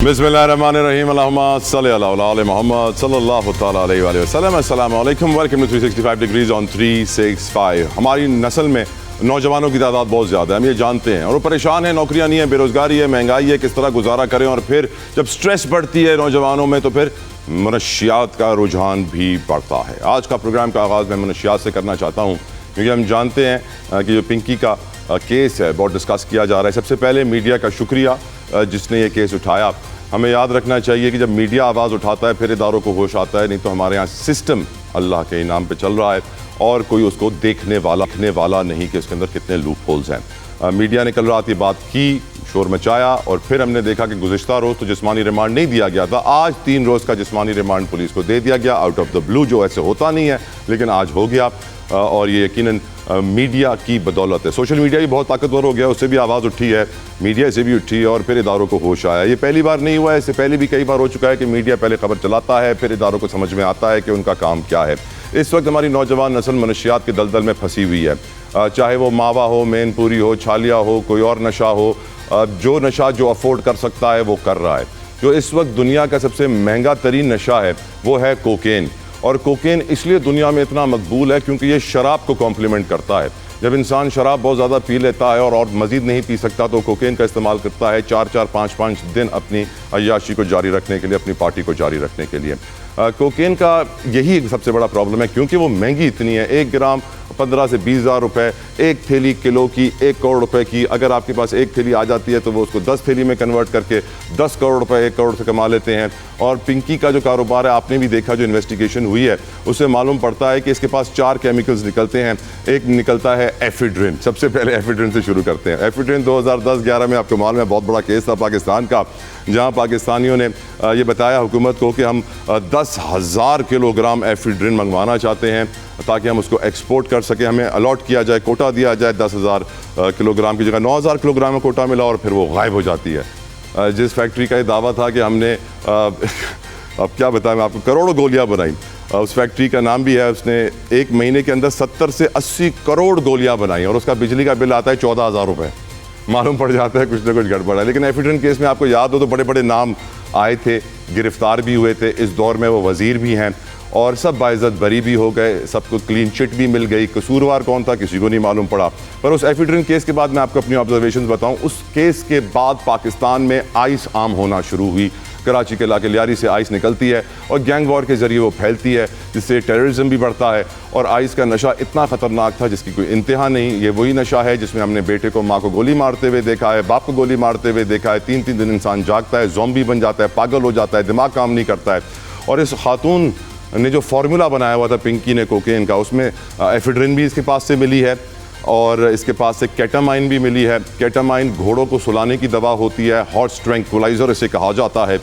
बिस्मिल्लाहिर्रहमानिर्रहीम अल्लाहुम्मा सल्लि अला मुहम्मद सल्लल्लाहु तआला अलैहि वसल्लम। अस्सलामु अलैकुम, वेलकम टू 365 डिग्रीज ऑन 365। हमारी नस्ल में नौजवानों की तादाद बहुत ज़्यादा है, हम ये जानते हैं, और वो परेशान है, नौकरियां नहीं है, बेरोज़गारी है, महंगाई है, किस तरह गुजारा करें। और फिर जब स्ट्रेस बढ़ती है नौजवानों में तो फिर मनशियात का रुझान भी बढ़ता है। आज का प्रोग्राम का आगाज़ मैं मनशियात से करना चाहता हूँ, क्योंकि हम जानते हैं कि जो पिंकी का केस है बहुत डिस्कस किया जा रहा है। सबसे पहले मीडिया का शुक्रिया जिसने ये केस उठाया। हमें याद रखना चाहिए कि जब मीडिया आवाज़ उठाता है फिर इदारों को होश आता है, नहीं तो हमारे यहाँ सिस्टम अल्लाह के इनाम पे चल रहा है और कोई उसको देखने वाला नहीं कि उसके अंदर कितने लूप होल्स हैं। मीडिया ने कल रात ये बात की, शोर मचाया, और फिर हमने देखा कि गुज़िश्ता रोज़ तो जिस्मानी रिमांड नहीं दिया गया था, आज 3 रोज़ का जिस्मानी रिमांड पुलिस को दे दिया गया आउट ऑफ द ब्लू, जो ऐसे होता नहीं है लेकिन आज हो गया। और ये यकीनन मीडिया की बदौलत है। सोशल मीडिया भी बहुत ताकतवर हो गया, उससे भी आवाज़ उठी है, मीडिया से भी उठी है और फिर इदारों को होश आया। ये पहली बार नहीं हुआ है, इससे पहले भी कई बार हो चुका है कि मीडिया पहले खबर चलाता है, फिर इदारों को समझ में आता है कि उनका काम क्या है। इस वक्त हमारी नौजवान नस्ल मनशियात के दलदल में फंसी हुई है, चाहे वो मावा हो, मैनपुरी हो, छालिया हो, कोई और नशा हो। जो नशा जो अफोर्ड कर सकता है वो कर रहा है। जो इस वक्त दुनिया का सबसे महंगा तरीन नशा है वो है कोकेन। और कोकेन इसलिए दुनिया में इतना मकबूल है क्योंकि ये शराब को कॉम्प्लीमेंट करता है। जब इंसान शराब बहुत ज़्यादा पी लेता है और मज़ीद नहीं पी सकता तो कोकेन का इस्तेमाल करता है 4-4, 5-5 दिन अपनी अय्याशी को जारी रखने के लिए, अपनी पार्टी को जारी रखने के लिए। कोकेन का यही सबसे बड़ा प्रॉब्लम है क्योंकि वो महंगी इतनी है। 1 ग्राम 15 से 20 हज़ार रुपये, 1 थैली किलो की 1 करोड़ रुपए की। अगर आपके पास 1 थैली आ जाती है तो वो उसको 10 थैली में कन्वर्ट करके 10 करोड़ रुपए 1 करोड़ से कमा लेते हैं। और पिंकी का जो कारोबार है, आपने भी देखा, जो इन्वेस्टिगेशन हुई है उससे मालूम पड़ता है कि इसके पास 4 केमिकल्स निकलते हैं। एक निकलता है एफिड्रिन। सबसे पहले एफिड्रिन से शुरू करते हैं। एफिड्रिन 2010-11 में आपको मालूम है बहुत बड़ा केस था पाकिस्तान का, जहाँ पाकिस्तानियों ने ये बताया हुकूमत को कि हम 10,000 किलोग्राम एफिड्रिन मंगवाना चाहते हैं ताकि हम उसको एक्सपोर्ट कर सकें। हमें अलॉट किया जाए, कोटा दिया जाए 10,000 किलोग्राम की जगह 9,000 किलोग्राम में कोटा मिला और फिर वो गायब हो जाती है। जिस फैक्ट्री का ये दावा था कि हमने अब क्या बताएं मैं आपको, करोड़ों गोलियां बनाई। उस फैक्ट्री का नाम भी है, उसने 1 महीने के अंदर 70 से 80 करोड़ गोलियां बनाई और उसका बिजली का बिल आता है 14,000 रुपये। मालूम पड़ जाता है कुछ ना कुछ गड़बड़ है। लेकिन एफिड्रिन केस में आपको याद हो तो बड़े बड़े नाम आए थे, गिरफ्तार भी हुए थे। इस दौर में वो वज़ीर भी हैं और सब बाइज़्ज़त बरी भी हो गए, सबको क्लीन चिट भी मिल गई। कसूरवार कौन था किसी को नहीं मालूम पड़ा। पर उस एफिड्रिन केस के बाद मैं आपको अपनी ऑब्जर्वेशंस बताऊं, उस केस के बाद पाकिस्तान में आइस आम होना शुरू हुई। कराची के इलाके लियारी से आइस निकलती है और गैंग वॉर के ज़रिए वो फैलती है, जिससे टेररिज्म भी बढ़ता है। और आइस का नशा इतना ख़तरनाक था जिसकी कोई इंतहा नहीं। ये वही नशा है जिसमें हमने बेटे को, माँ को गोली मारते हुए देखा है, बाप को गोली मारते हुए देखा है। 3-3 दिन इंसान जागता है, ज़ॉम्बी बन जाता है, पागल हो जाता है, दिमाग काम नहीं करता है। और इस खातून ने जो फार्मूला बनाया हुआ था पिंकी ने कोकेन का, उसमें एफिड्रिन भी इसके पास से मिली है और इसके पास से केटामाइन भी मिली है। केटामाइन घोड़ों को सुलाने की दवा होती है, हॉर्स ट्रैंक्विलाइज़र इसे कहा जाता है।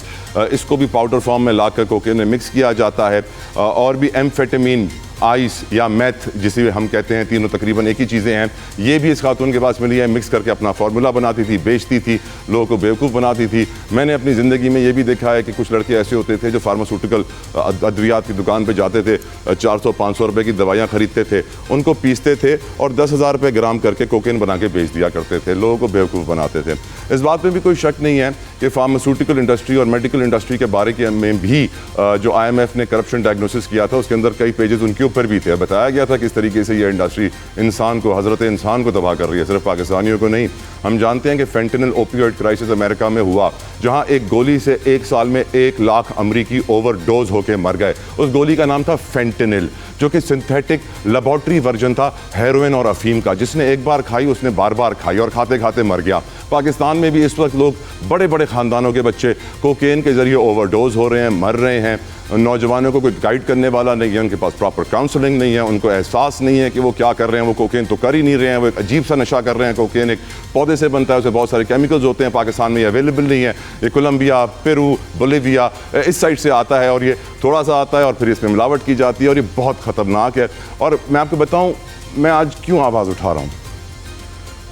इसको भी पाउडर फॉर्म में लाकर कोकेन में मिक्स किया जाता है। और भी एम्फेटामिन, आइस या मैथ जिसे हम कहते हैं, तीनों तकरीबन एक ही चीज़ें हैं। ये भी इस खातून के पास मिली है, मिक्स करके अपना फार्मूला बनाती थी, बेचती थी, लोगों को बेवकूफ़ बनाती थी। मैंने अपनी ज़िंदगी में ये भी देखा है कि कुछ लड़के ऐसे होते थे जो फार्मास्यूटिकल अद्वियात की दुकान पर जाते थे, 400-500 रुपये की दवाइयाँ ख़रीदते थे, उनको पीसते थे और 10,000 रुपये ग्राम करके कोकेन बना के बेच दिया करते थे, लोगों को बेवकूफ़ बनाते थे। इस बात में भी कोई शक नहीं है कि फार्मास्यूटिकल इंडस्ट्री और मेडिकल इंडस्ट्री के बारे में भी जो IMF ने करप्शन डायग्नोसिस किया था उसके अंदर कई पेजेस उनके ऊपर भी थे। बताया गया था किस तरीके से ये इंडस्ट्री इंसान को, हज़रत इंसान को तबाह कर रही है, सिर्फ पाकिस्तानियों को नहीं। हम जानते हैं कि फेंटेनिल ओपियोइड क्राइसिस अमेरिका में हुआ, जहां एक गोली से 1 साल में 1 लाख अमरीकी ओवरडोज होकर मर गए। उस गोली का नाम था फेंटेनिल, जो कि सिंथेटिक लेबॉर्ट्री वर्जन था हेरोइन और अफीम का। जिसने एक बार खाई उसने बार बार खाई और खाते खाते मर गया। पाकिस्तान में भी इस वक्त लोग, बड़े बड़े ख़ानदानों के बच्चे कोकेन के ज़रिए ओवरडोज हो रहे हैं, मर रहे हैं। नौजवानों को कोई गाइड करने वाला नहीं है, उनके पास प्रॉपर काउंसलिंग नहीं है, उनको एहसास नहीं है कि वो क्या कर रहे हैं। वो कोकेन तो कर ही नहीं रहे हैं, वो एक अजीब सा नशा कर रहे हैं। कोकेन एक पौधे से बनता है, उसमें बहुत सारे केमिकल्स होते हैं, पाकिस्तान में ये अवेलेबल नहीं है। ये कोलंबिया, पेरू, बोलिविया इस साइड से आता है और ये थोड़ा सा आता है और फिर इसमें मिलावट की जाती है और ये बहुत ख़तरनाक है। और मैं आपको बताऊँ मैं आज क्यों आवाज़ उठा रहा हूँ।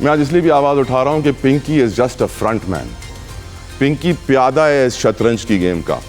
मैं आज इसलिए भी आवाज़ उठा रहा हूँ कि Pinky is just a front man. Pinky प्यादा है इस शतरंज की गेम का,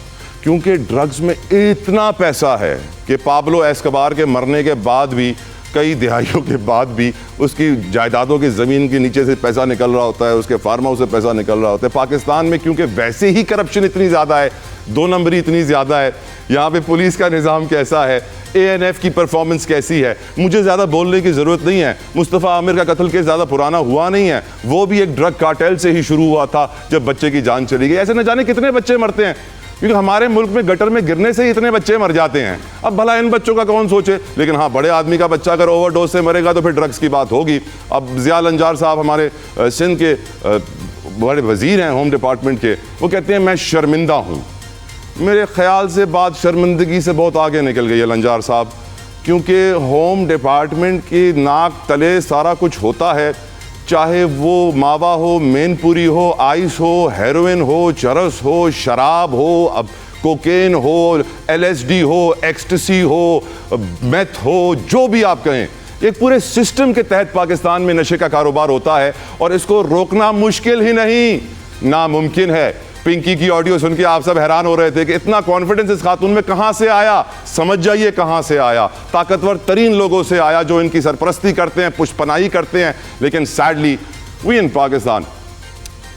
क्योंकि ड्रग्स में इतना पैसा है कि पाब्लो एस्कोबार के मरने के बाद भी कई दिहाइयों के बाद भी उसकी जायदादों की ज़मीन के नीचे से पैसा निकल रहा होता है, उसके फार्म हाउस से पैसा निकल रहा होता है। पाकिस्तान में क्योंकि वैसे ही करप्शन इतनी ज़्यादा है, 2 नंबरी इतनी ज़्यादा है, यहाँ पे पुलिस का निज़ाम कैसा है, ANF की परफॉर्मेंस कैसी है, मुझे ज़्यादा बोलने की ज़रूरत नहीं है। मुस्तफ़ा आमिर का कत्ल केस ज़्यादा पुराना हुआ नहीं है, वो भी एक ड्रग कार्टेल से ही शुरू हुआ था जब बच्चे की जान चली गई। ऐसे न जाने कितने बच्चे मरते हैं, क्योंकि हमारे मुल्क में गटर में गिरने से ही इतने बच्चे मर जाते हैं। अब भला इन बच्चों का कौन सोचे, लेकिन हाँ, बड़े आदमी का बच्चा अगर ओवरडोज से मरेगा तो फिर ड्रग्स की बात होगी। अब ज़िया लंजार साहब हमारे सिंध के बड़े वजीर हैं होम डिपार्टमेंट के, वो कहते हैं मैं शर्मिंदा हूँ। मेरे ख्याल से बात शर्मिंदगी से बहुत आगे निकल गई है लंजार साहब, क्योंकि होम डिपार्टमेंट की नाक तले सारा कुछ होता है, चाहे वो मावा हो, मैनपुरी हो, आइस हो, हेरोइन हो, चरस हो, शराब हो, अब कोकेन हो, LSD हो, एक्सटेसी हो, मेथ हो, जो भी आप कहें, एक पूरे सिस्टम के तहत पाकिस्तान में नशे का कारोबार होता है और इसको रोकना मुश्किल ही नहीं, नामुमकिन है। पिंकी की ऑडियो सुन के आप सब हैरान हो रहे थे कि इतना कॉन्फिडेंस इस खातून में कहां से आया। समझ जाइए कहां से आया, ताकतवर तरीन लोगों से आया जो इनकी सरपरस्ती करते हैं, पुष्पनाई करते हैं। लेकिन sadly we in Pakistan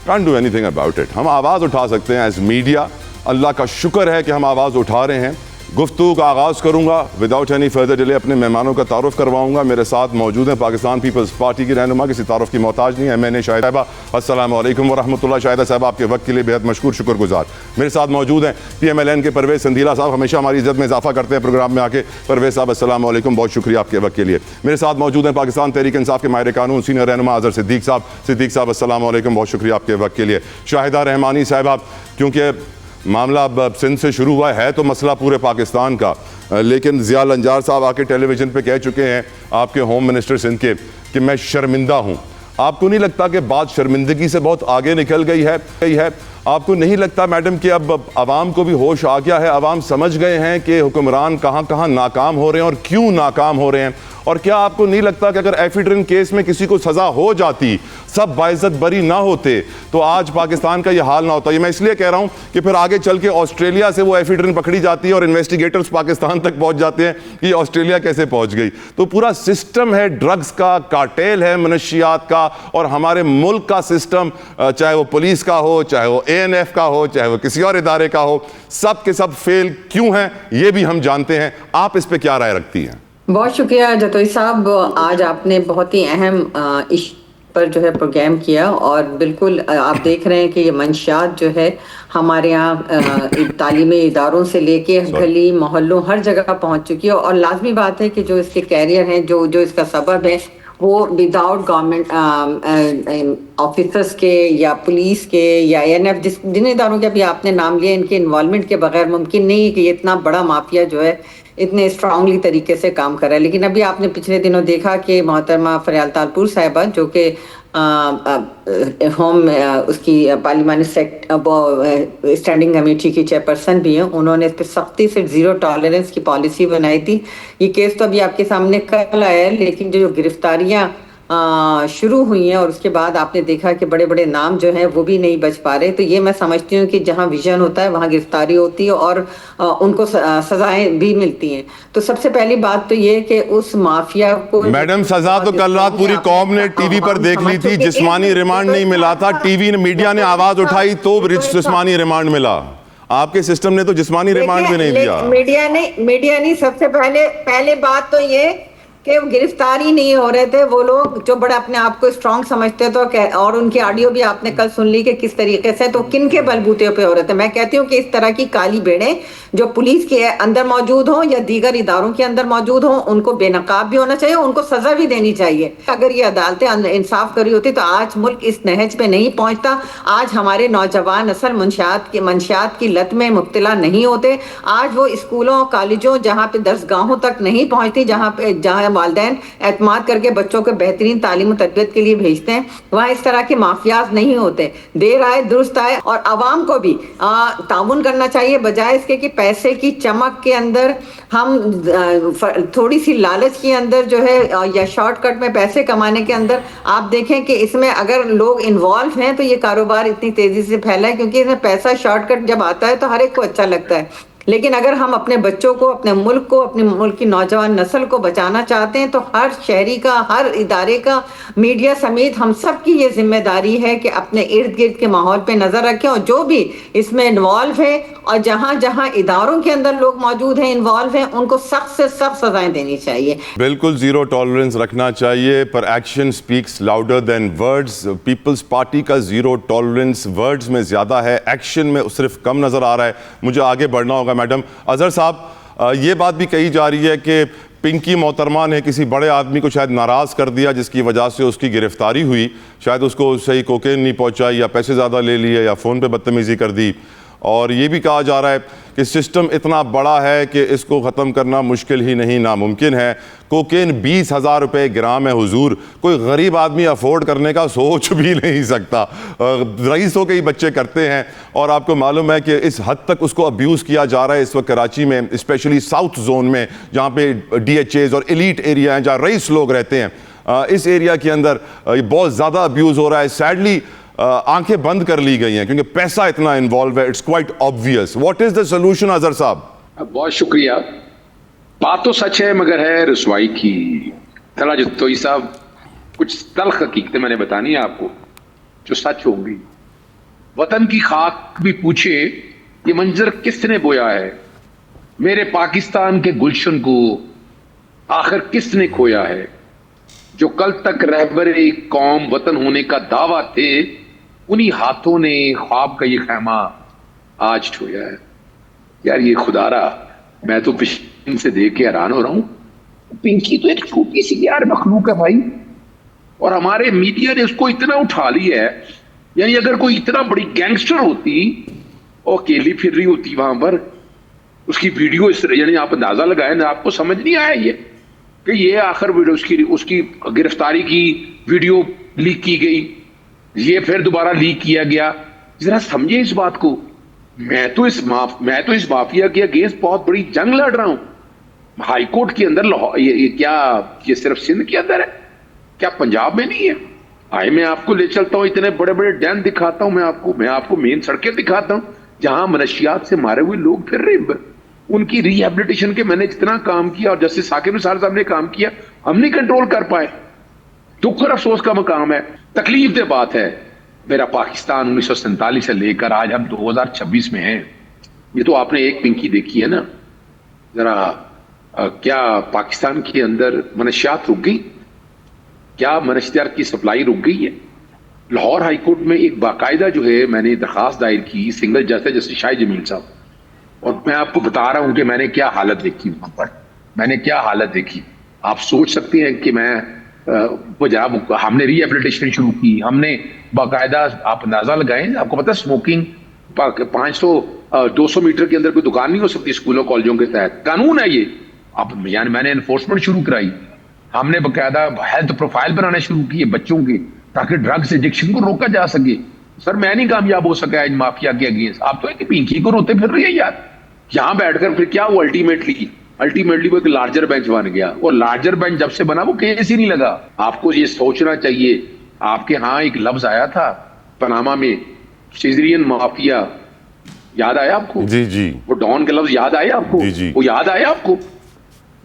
can't do anything about it. हम आवाज़ उठा सकते हैं एज मीडिया, अल्लाह का शुक्र है कि हम आवाज़ उठा रहे हैं। गुफ्तगू का आगाज़ करूँगा विदाउट एनी फर्दर डिले, अपने मेहमानों का तारुफ करवाऊँगा। मेरे साथ मौजूद हैं पाकिस्तान पीपल्स पार्टी की रहनुमा, किसी तारुफ की मोहताज नहीं है, मैंने शाहिदा साहिबा। अस्सलाम वालेकुम वरहमतुल्लाह। शाहिदा साहब आपके वक्त के लिए बेहद मशकूर, शुक्रगुजार। मेरे साथ मौजूद हैं PMLN के परवेज़ संधीला साहब, हमेशा हमारी इज्जत में इजाफा करते हैं प्रोग्राम में आके। परवेज़ साहब अस्सलाम वालेकुम, बहुत शुक्रिया आपके वक्त के लिए। मेरे साथ मौजूद हैं पाकिस्तान तहरीक इंसाफ के माहिर कानून सीनियर रहनुमा अज़हर सिद्दीक साहब। सिद्दीक साहब अस्सलाम वालेकुम, बहुत शुक्रिया आपके वक्त के लिए। शाहिदा रहमानी साहब, क्योंकि मामला अब सिंध से शुरू हुआ है तो मसला पूरे पाकिस्तान का, लेकिन ज़िया लंजार साहब आके टेलीविज़न पे कह चुके हैं आपके होम मिनिस्टर सिंध के कि मैं शर्मिंदा हूँ। आपको नहीं लगता कि बात शर्मिंदगी से बहुत आगे निकल गई है? आपको नहीं लगता मैडम कि अब आवाम को भी होश आ गया है, आवाम समझ गए हैं कि हुक्मरान कहाँ कहाँ नाकाम हो रहे हैं और क्यों नाकाम हो रहे हैं? और क्या आपको नहीं लगता कि अगर एफिड्रिन केस में किसी को सज़ा हो जाती, सब बाइज्जत बरी ना होते, तो आज पाकिस्तान का ये हाल ना होता? ये मैं इसलिए कह रहा हूँ कि फिर आगे चल के ऑस्ट्रेलिया से वो एफिड्रिन पकड़ी जाती है और इन्वेस्टिगेटर्स पाकिस्तान तक पहुँच जाते हैं कि ऑस्ट्रेलिया कैसे पहुँच गई। तो पूरा सिस्टम है ड्रग्स का, कार्टेल है मनशियात का, और हमारे मुल्क का सिस्टम, चाहे वो पुलिस का हो, चाहे वो ANF का हो, चाहे वो किसी और इदारे का हो, सब के सब फेल क्यों हैं ये भी हम जानते हैं। आप इस पे क्या राय रखती हैं? बहुत शुक्रिया जतोई साहब, आज आपने बहुत ही अहम इश्यू पर जो है प्रोग्राम किया, और बिल्कुल आप देख रहे हैं कि ये मंशियात जो है हमारे यहाँ तालीमी इदारों से लेके गली मोहल्लों हर जगह पहुंच चुकी है। और लाजमी बात है कि जो इसके कैरियर हैं, जो इसका सबब है, वो विदाउट गवर्नमेंट ऑफिसर्स के या पुलिस के या ANF जिन इदारों के अभी आपने नाम लिए, इनके इन्वॉल्वमेंट के बगैर मुमकिन नहीं है कि ये इतना बड़ा माफिया जो है इतने स्ट्रांगली तरीके से काम कर रहा है। लेकिन अभी आपने पिछले दिनों देखा कि मोहतरमा फरियाल तालपुर साहिबा, जो कि होम उसकी पार्लिमानी स्टैंडिंग कमेटी की चेयरपर्सन भी हैं, उन्होंने इस पर सख्ती से ज़ीरो टॉलरेंस की पॉलिसी बनाई थी। ये केस तो अभी आपके सामने कल आया है, लेकिन जो गिरफ्तारियां शुरू हुई हैं और उसके बाद आपने देखा कि बड़े बड़े नाम जो हैं वो भी नहीं बच पा रहे। तो ये मैं समझती हूँ कि जहाँ विजन होता है वहाँ गिरफ्तारी होती है और उनको सजाएं भी मिलती हैं। तो सबसे पहली बात तो ये कि उस माफिया को, मैडम सजा तो कल रात पूरी कौम ने टीवी पर देख ली थी, जिस्मानी रिमांड नहीं मिला था, टीवी ने मीडिया ने आवाज उठाई तो जिस्मानी रिमांड मिला। आपके सिस्टम ने तो जिस्मानी रिमांड भी नहीं दिया। मीडिया ने सबसे पहले बात तो ये कि गिरफ्तार ही नहीं हो रहे थे वो लोग जो बड़े अपने आप को स्ट्रांग समझते थे, और उनकी ऑडियो भी आपने कल सुन ली कि किस तरीके से, तो किन के बलबूते पे हो रहे थे। मैं कहती हूँ कि इस तरह की काली भेड़ें जो पुलिस के अंदर मौजूद हो या दीगर इदारों के अंदर मौजूद हो, उनको बेनकाब भी होना चाहिए, उनको सजा भी देनी चाहिए। अगर ये अदालतें इंसाफ करी होती तो आज मुल्क इस नहज पे नहीं पहुंचता, आज हमारे नौजवान असल मंशियात की लत में मुब्तला नहीं होते, आज वो स्कूलों कॉलेजों जहाँ पे दरसगाहों तक नहीं पहुंचती, जहाँ वालिदैन एतमाद करके बच्चों को बेहतरीन तालीम और तरबियत के लिए भेजते हैं, वहाँ इस तरह के माफियाज नहीं होते। देर आए दुरुस्त आए, और आवाम को भी ताउन करना चाहिए, बजाय इसके कि पैसे की चमक के अंदर हम थोड़ी सी लालच के अंदर जो है या शॉर्टकट में पैसे कमाने के अंदर आप देखें कि इसमें अगर लोग इन्वॉल्व हैं तो ये कारोबार इतनी तेजी से फैला है, क्योंकि इसमें पैसा शॉर्टकट जब आता है तो हर एक को अच्छा लगता है। लेकिन अगर हम अपने बच्चों को, अपने मुल्क को, अपने मुल्क की नौजवान नस्ल को बचाना चाहते हैं तो हर शहरी का, हर इदारे का, मीडिया समेत हम सब की ये जिम्मेदारी है कि अपने इर्द गिर्द के माहौल पे नजर रखें और जो भी इसमें इन्वॉल्व है और जहां जहां इदारों के अंदर लोग मौजूद हैं, इन्वॉल्व हैं, उनको सख्त से सख्त सजाएं देनी चाहिए। बिल्कुल जीरो टॉलरेंस रखना चाहिए, पर action speaks louder than words. Peoples Party का जीरो टॉलरेंस वर्ड्स में ज़्यादा है, एक्शन में सिर्फ कम नज़र आ रहा है। मुझे आगे बढ़ना होगा। मैडम अजहर साहब, ये बात भी कही जा रही है कि पिंकी मोहतरमा ने किसी बड़े आदमी को शायद नाराज़ कर दिया जिसकी वजह से उसकी गिरफ्तारी हुई। शायद उसको सही कोकेन नहीं पहुंचाई या पैसे ज़्यादा ले लिए या फ़ोन पे बदतमीज़ी कर दी। और ये भी कहा जा रहा है कि सिस्टम इतना बड़ा है कि इसको ख़त्म करना मुश्किल ही नहीं, नामुमकिन है। कोकेन 20,000 रुपये ग्राम है हुजूर, कोई गरीब आदमी अफोर्ड करने का सोच भी नहीं सकता। रईसों के ही बच्चे करते हैं। और आपको मालूम है कि इस हद तक उसको अब्यूज़ किया जा रहा है इस वक्त कराची में, स्पेशली साउथ जोन में जहाँ पे DHAs और एलीट एरिया हैं जहाँ रईस लोग रहते हैं। इस एरिया के अंदर बहुत ज़्यादा अब्यूज़ हो रहा है। सैडली आंखें बंद कर ली गई हैं क्योंकि पैसा इतना इन्वॉल्व है। It's quite obvious. What is the solution Azhar साहब? बहुत शुक्रिया। बात तो सच है मगर है रसवाई की। तला जत्तोई साहब, कुछ तल्ख हकीकतें मैंने बतानी है आपको जो सच होंगी। वतन की खाक भी पूछे ये मंजर किसने बोया है, मेरे पाकिस्तान के गुलशन को आखिर किसने खोया है। जो कल तक रहबरे कौम वतन होने का दावा थे, उन्हीं हाथों ने ख्वाब का ये खैमा आज ठोया है। यार ये खुदारा, मैं तो पिछले से देख के हैरान हो रहा हूं। पिंकी तो एक छोटी सी यार मखलूक है भाई, और हमारे मीडिया ने उसको इतना उठा लिया है। यानी अगर कोई इतना बड़ी गैंगस्टर होती और अकेली फिर रही होती वहां पर, उसकी वीडियो इस यानी आप अंदाजा लगाए ना, आपको समझ नहीं आया ये कि ये आखिर वीडियो उसकी गिरफ्तारी की वीडियो लीक की गई, ये फिर दोबारा लीक किया गया। जरा समझे इस बात को। मैं तो इस माफिया के अगेंस्ट बहुत बड़ी जंग लड़ रहा हूं। हाई कोर्ट के अंदर ये सिर्फ सिंध के अंदर है क्या, पंजाब में नहीं है? आए मैं आपको ले चलता हूं, इतने बड़े बड़े डैम दिखाता हूं मैं आपको मेन सड़कें दिखाता हूं जहां मनशियात से मारे हुए लोग फिर रहे। उनकी रिहेबिलिटेशन के मैंने जितना काम किया और जस्टिस साकिब निसार साहब ने काम किया, हम नहीं कंट्रोल कर पाए। दुख और अफसोस का मकाम है, तकलीफ दे बात है। मेरा पाकिस्तान 1947 से लेकर आज हम 2026 में हैं। ये तो आपने एक पिंकी देखी है ना। जरा क्या पाकिस्तान के अंदर मनशियात रुक गई? क्या मनशियात की सप्लाई रुक गई है? लाहौर हाई कोर्ट में एक बाकायदा जो है मैंने दरखास्त दायर की, सिंगल जस्टिस शाह जमील साहब, और मैं आपको बता रहा हूं कि मैंने क्या हालत देखी वहां पर। मैंने क्या हालत देखी आप सोच सकते हैं कि मैं हमने रिहेबिलिटेशन शुरू की, हमने बाकायदा, आप अंदाजा लगाएं, आपको पता है स्मोकिंग 200 मीटर के अंदर कोई दुकान नहीं हो सकती स्कूलों कॉलेजों के तहत, कानून है ये। आप यानी मैंने एनफोर्समेंट शुरू कराई, हमने बाकायदा हेल्थ प्रोफाइल बनाने शुरू किए बच्चों के, ताकि ड्रग्स एडिक्शन को रोका जा सके। सर मैं नहीं कामयाब हो सका इन माफिया के अगेंस्ट। आप तो एक पिंकी को रोते फिर रही है यार। यहां बैठकर फिर क्या वो अल्टीमेटली वो एक लार्जर बेंच बन गया, और लार्जर बेंच जब से बना वो केस ही नहीं लगा। आपको ये सोचना चाहिए। आपके यहां एक लफ्ज आया था पनामा में, सिजरियन माफिया, याद आया आपको? जी जी। वो डॉन के लफ्ज याद आया आपको? जी जी। वो याद आया आपको?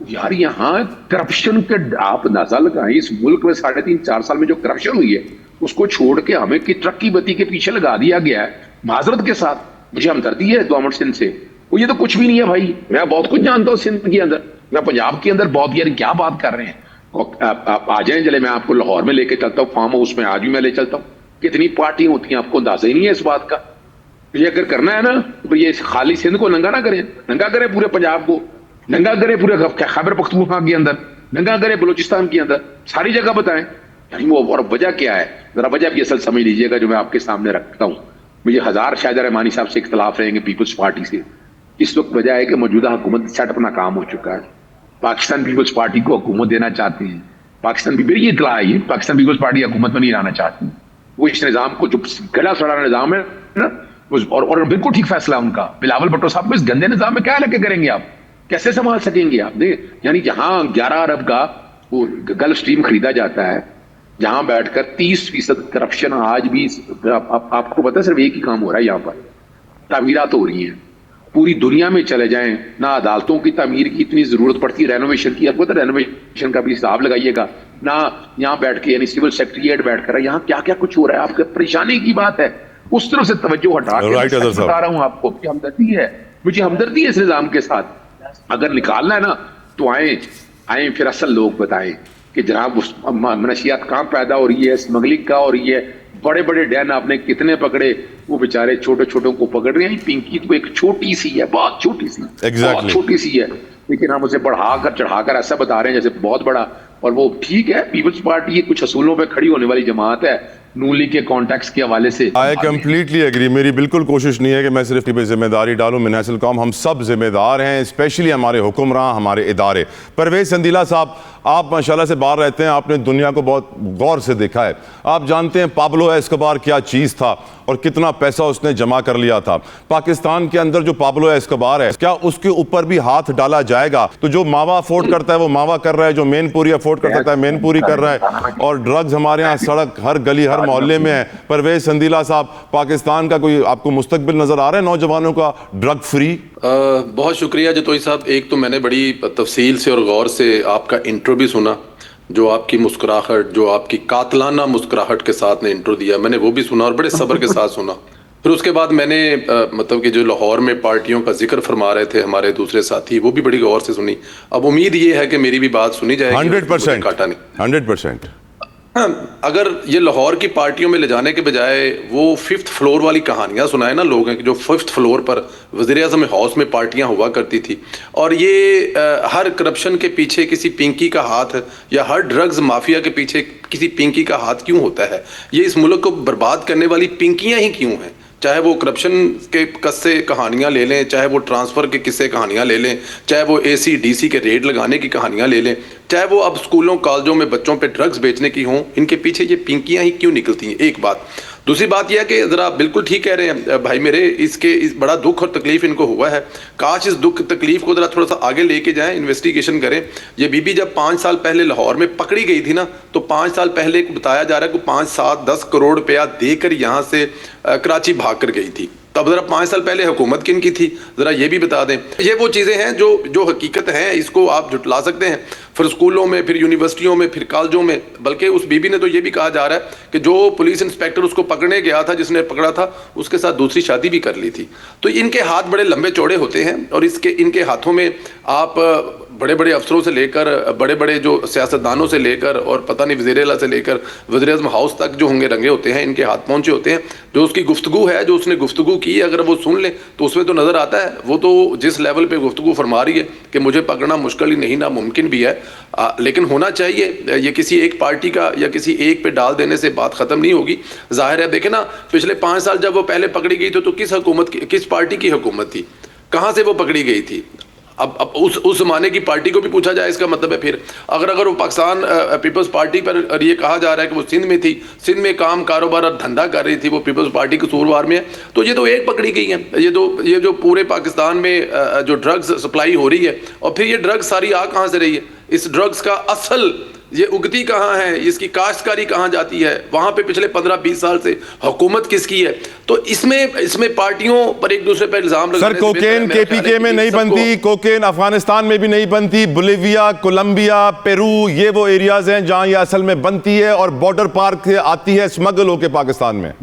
यार यहाँ करप्शन के आप अंदाजा लगाएं, इस मुल्क में 3.5-4 साल में जो करप्शन हुई है उसको छोड़ के हमें कि ट्रक की बत्ती के पीछे लगा दिया गया है। माजरत के साथ मुझे हमदर्दी है गवर्नमेंट सिंध से, वो ये तो कुछ भी नहीं है भाई। मैं बहुत कुछ जानता हूँ सिंध के अंदर, मैं पंजाब के अंदर बहुत, यार क्या बात कर रहे हैं। आप आ जाए, चले मैं आपको लाहौर में लेके चलता हूँ, फार्म हाउस में आज भी मैं ले चलता हूँ। कितनी पार्टियां होती हैं आपको अंदाजा ही नहीं है इस बात का। ये अगर करना है ना तो ये खाली सिंध को नंगा ना करें, नंगा करें पूरे पंजाब को, नंगा करें पूरे खैबर पख्तूनख्वा के अंदर, नंगा करें बलूचिस्तान के अंदर, सारी जगह बताएं। यानी वो और वजह क्या है, जरा वजह भी असल समझ लीजिएगा जो मैं आपके सामने रखता हूँ। मुझे 1000 शायद रहमानी साहब से इख्तलाफ रहेंगे पीपल्स पार्टी से। इस वक्त वजह है कि मौजूदा हुकूमत सेटअप नाकाम हो चुका है। पाकिस्तान पीपल्स पार्टी को हुकूमत देना चाहते हैं, पाकिस्तान भी ये इतला है, पाकिस्तान पीपल्स पार्टी हुकूमत में नहीं लाना चाहती। वो इस निजाम को जो गला सड़ा निजाम है ना, और बिल्कुल ठीक फैसला उनका। बिलावल भुट्टो साहब को इस गंदे निजाम में क्या लेके करेंगे आप, कैसे संभाल सकेंगे आप? यानी जहां 11 अरब का वो गल्फ स्ट्रीम खरीदा जाता है, जहां बैठकर 30% करप्शन आज भी आपको पता है सिर्फ एक ही काम हो रहा है यहाँ पर, तामीरात हो रही हैं। पूरी दुनिया में चले जाएं, ना अदालतों की तामीर की इतनी जरूरत पड़ती है, रेनोवेशन की। आपको तो रेनोवेशन का भी हिसाब लगाइएगा ना, यहाँ बैठ के यानी सिविल सेक्रेटरीट बैठ कर यहाँ क्या क्या कुछ हो रहा है, आपके परेशानी की बात है। उस तरफ से तवज्जो हटा के Right, मैं सच बता रहा हूँ आपको, मुझे हमदर्दी है, मुझे हमदर्दी है इस निजाम के साथ। अगर निकालना है ना तो आए फिर असल लोग बताएं कि जनाब मनशियात कहाँ पैदा हो रही है, स्मगलिंग का हो रही है, बड़े बड़े डैन आपने कितने पकड़े, वो बेचारे छोटे छोटों को पकड़ रहे हैं। पिंकी तो एक छोटी सी है, बहुत छोटी सी, बहुत छोटी सी है, लेकिन हम उसे बढ़ाकर चढ़ाकर ऐसा बता रहे हैं जैसे बहुत बड़ा। और वो ठीक है, पीपल्स पार्टी कुछ असूलों पे खड़ी होने वाली जमात है, नून लीग के कॉन्टेक्स्ट के हवाले से। I completely agree. मेरी बिल्कुल कोशिश नहीं है कि मैं सिर्फ पे जिम्मेदारी डालूं। मिनासिल कौम हम सब जिम्मेदार हैं, स्पेशली हमारे हुक्मरान, हमारे इदारे। परवेज संदीला साहब, आप माशाल्लाह से बाहर रहते हैं, आपने दुनिया को बहुत गौर से देखा है। आप जानते हैं पाब्लो एस्कोबार क्या चीज़ था और कितना पैसा उसने जमा कर लिया था। पाकिस्तान के अंदर जो पाब्लो एस्कोबार है, क्या उसके ऊपर भी हाथ डाला जाएगा? तो जो मावा अफोर्ड करता है वो मावा कर रहा है, जो मेनपुरी अफोर्ड कर सकता है मेनपुरी कर रहा है, और ड्रग्स हमारे यहाँ सड़क हर गली हर मोहल्ले में है। परवेज संदीला साहब, पाकिस्तान का कोई आपको मुस्तकबिल नजर आ रहा है नौजवानों का ड्रग फ्री? बहुत शुक्रिया जतोई साहब। एक तो मैंने बड़ी तफसील से और गौर से आपका इंट्रो भी सुना, जो आपकी मुस्कुराहट, जो आपकी कातलाना मुस्कुराहट के साथ ने इंट्रो दिया, मैंने वो भी सुना और बड़े सब्र के साथ सुना। फिर उसके बाद मैंने मतलब कि जो लाहौर में पार्टियों का जिक्र फरमा रहे थे हमारे दूसरे साथी, वो भी बड़ी गौर से सुनी। अब उम्मीद ये है कि मेरी भी बात सुनी जाएगी। 100% काटा नहीं 100%। अगर ये लाहौर की पार्टियों में ले जाने के बजाय वो 5th फ्लोर वाली कहानियां सुनाए ना लोगों की, जो 5th फ्लोर पर वज़ीर-ए-आज़म हाउस में पार्टियां हुआ करती थी, और ये हर करप्शन के पीछे किसी पिंकी का हाथ या हर ड्रग्स माफिया के पीछे किसी पिंकी का हाथ क्यों होता है, ये इस मुल्क को बर्बाद करने वाली पिंकियां ही क्यों हैं। चाहे वो करप्शन के कस्से कहानियां ले लें, चाहे वो ट्रांसफ़र के किस्से कहानियां ले लें, चाहे वो AC/DC के रेड लगाने की कहानियां ले लें, चाहे वो अब स्कूलों कॉलेजों में बच्चों पे ड्रग्स बेचने की हों, इनके पीछे ये पिंकियां ही क्यों निकलती हैं। एक बात। दूसरी बात यह है कि ज़रा बिल्कुल ठीक कह रहे हैं भाई मेरे, इस बड़ा दुख और तकलीफ इनको हुआ है। काश इस दुख तकलीफ को ज़रा थोड़ा सा आगे लेके जाएं, इन्वेस्टिगेशन करें। ये बीबी जब 5 साल पहले लाहौर में पकड़ी गई थी ना, तो 5 साल पहले बताया जा रहा है कि 5, 7, 10 करोड़ रुपया देकर यहाँ से कराची भाग कर गई थी। तब जरा 5 साल पहले हुकूमत किन की थी, जरा ये भी बता दें। ये वो चीज़ें हैं जो हकीकत हैं, इसको आप जुटला सकते हैं। फिर स्कूलों में, फिर यूनिवर्सिटियों में, फिर कॉलेजों में। बल्कि उस बीबी ने तो ये भी कहा जा रहा है कि जो पुलिस इंस्पेक्टर उसको पकड़ने गया था, जिसने पकड़ा था, उसके साथ दूसरी शादी भी कर ली थी। तो इनके हाथ बड़े लंबे चौड़े होते हैं, और इनके हाथों में आप बड़े बड़े अफसरों से लेकर, बड़े बड़े जो सियासतदानों से लेकर, और पता नहीं वज़ीर-ए-आला से लेकर वज़ीर-ए-आज़म हाउस तक जो होंगे रंगे होते हैं, इनके हाथ पहुंचे होते हैं। जो उसकी गुफ्तगू है, जो उसने गुफ्तगू की, अगर वो सुन ले तो उसमें तो नज़र आता है वो तो जिस लेवल पे गुफ्तगू फरमा रही है कि मुझे पकड़ना मुश्किल ही नहीं नामुमकिन भी है। लेकिन होना चाहिए। ये किसी एक पार्टी का या किसी एक पे डाल देने से बात ख़त्म नहीं होगी। जाहिर है, देखे ना, पिछले 5 साल जब वो पहले पकड़ी गई तो किस पार्टी की हुकूमत थी, कहाँ से वो पकड़ी गई थी। अब उस जमाने की पार्टी को भी पूछा जाए, इसका मतलब है फिर अगर वो पाकिस्तान पीपल्स पार्टी पर ये कहा जा रहा है कि वो सिंध में थी, सिंध में काम कारोबार और धंधा कर रही थी, वो पीपल्स पार्टी कसूरवार में है, तो ये तो एक पकड़ी गई है। ये जो पूरे पाकिस्तान में जो ड्रग्स सप्लाई हो रही है, और फिर ये ड्रग्स सारी आ कहाँ से रही है, इस ड्रग्स का असल ये उगती कहाँ है, इसकी काश्तकारी कहाँ जाती है, वहाँ पे पिछले 15-20 साल से हुकूमत किसकी है। तो इसमें पार्टियों पर एक दूसरे पर इल्जाम सर, कोकेन KPK में नहीं बनती, कोकेन अफगानिस्तान में भी नहीं बनती, बोलिविया, कोलंबिया, पेरू, ये वो एरियाज हैं जहाँ ये असल में बनती है और बॉर्डर पार से आती है स्मगल होके पाकिस्तान में।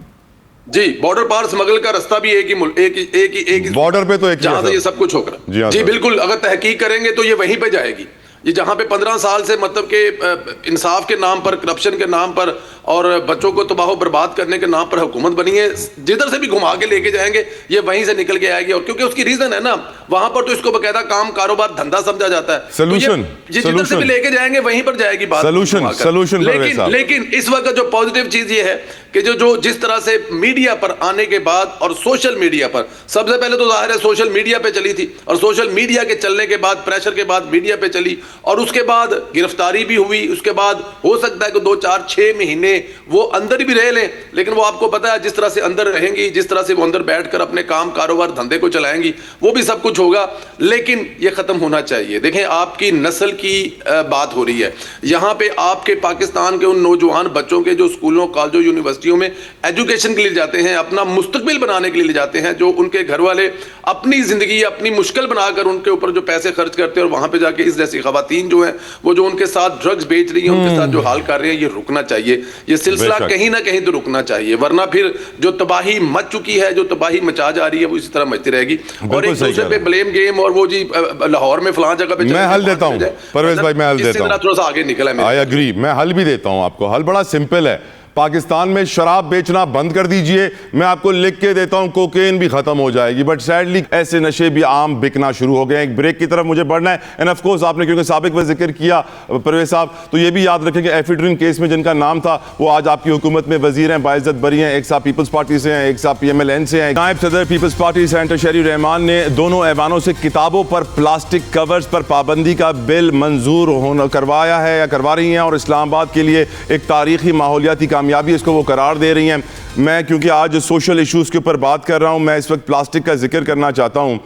जी, बॉर्डर पार स्मगल का रास्ता भी एक बॉर्डर पे तो एक जहां से ये सब कुछ होगा। जी बिल्कुल, अगर तहकीक करेंगे तो ये वहीं पे जाएगी। ये जहाँ पे 15 साल से मतलब के इंसाफ के नाम पर, करप्शन के नाम पर और बच्चों को तबाह बर्बाद करने के नाम पर हुकूमत बनी है, जिधर से भी घुमा के लेके जाएंगे ये वहीं से निकल के आएगी। और क्योंकि उसकी रीजन है ना, वहां पर तो इसको बकायदा काम कारोबार धंधा समझा जाता है। सॉल्यूशन, ये जिधर से भी लेके जाएंगे वहीं पर जाएगी बात। सॉल्यूशन। लेकिन इस वक्त जो पॉजिटिव चीज ये है कि जो जिस तरह से मीडिया पर आने के बाद और सोशल मीडिया पर, सबसे पहले तो जाहिर है सोशल मीडिया पे चली थी, और सोशल मीडिया के चलने के बाद, प्रेशर के बाद मीडिया पे चली, और उसके बाद गिरफ्तारी भी हुई, उसके बाद हो सकता है कि 2 4 6 महीने वो अंदर भी रह लें, लेकिन वो आपको पता है जिस तरह से अंदर रहेंगी, जिस तरह से वो अंदर बैठकर अपने काम कारोबार धंधे को चलाएंगी, वो भी सब कुछ होगा, लेकिन ये खत्म होना चाहिए। देखें, आपकी नस्ल की बात हो रही है यहाँ पे, आपके पाकिस्तान के उन नौजवान बच्चों के जो स्कूलों कॉलेजों यूनिवर्सिटियों में एजुकेशन के लिए जाते हैं, अपना मुस्तकबिल बनाने के लिए जाते हैं, जो उनके घर वाले अपनी जिंदगी अपनी मुश्किल बनाकर उनके ऊपर जो पैसे खर्च करते हैं और वहां पे जाके इस जैसी खवातीन जो है वो जो उनके साथ ड्रग्स बेच रही है, उनके साथ जो हाल कर रहे हैं, ये रुकना चाहिए। ये सिलसिला कहीं ना कहीं तो रुकना चाहिए, वरना फिर जो तबाही मच चुकी है, जो तबाही मचा जा रही है, वो इसी तरह मचती रहेगी। और एक दूसरे पे ब्लेम गेम और वो जी लाहौर में फलां जगह पे मैं हल देता हूं परवेज भाई, मैं हल देता हूं, थोड़ा सा आगे निकला है। आई एग्री, मैं हल भी देता हूं आपको। हल बड़ा सिंपल है, पाकिस्तान में शराब बेचना बंद कर दीजिए, मैं आपको लिख के देता हूं कोकेन भी खत्म हो जाएगी। बट सैडली ऐसे नशे भी आम बिकना शुरू हो गए। एक ब्रेक की तरफ मुझे बढ़ना है। एंड ऑफ कोर्स आपने क्योंकि साबिक में जिक्र किया परवेज साहब, तो ये भी याद रखें कि एफिड्रिन केस में जिनका नाम था वो आज आपकी हुकूमत में वजीर हैं, बाइज्जत बरी हैं। एक साहब पीपल्स पार्टी से हैं, एक साहब PMLN से हैं। नायब सदर पीपल्स पार्टी सेनेटर शहरी रहमान ने दोनों ऐवानों से किताबों पर प्लास्टिक कवर्स पर पाबंदी का बिल मंजूर होना करवाया है या करवा रही हैं, और इस्लामाबाद के लिए एक तारीखी माहौलियाती कामयाबी इसको वो करार दे रही हैं। मैं क्योंकि आज सोशल इश्यूज़ के ऊपर बात कर रहा हूं, मैं इस वक्त प्लास्टिक का जिक्र करना चाहता हूं,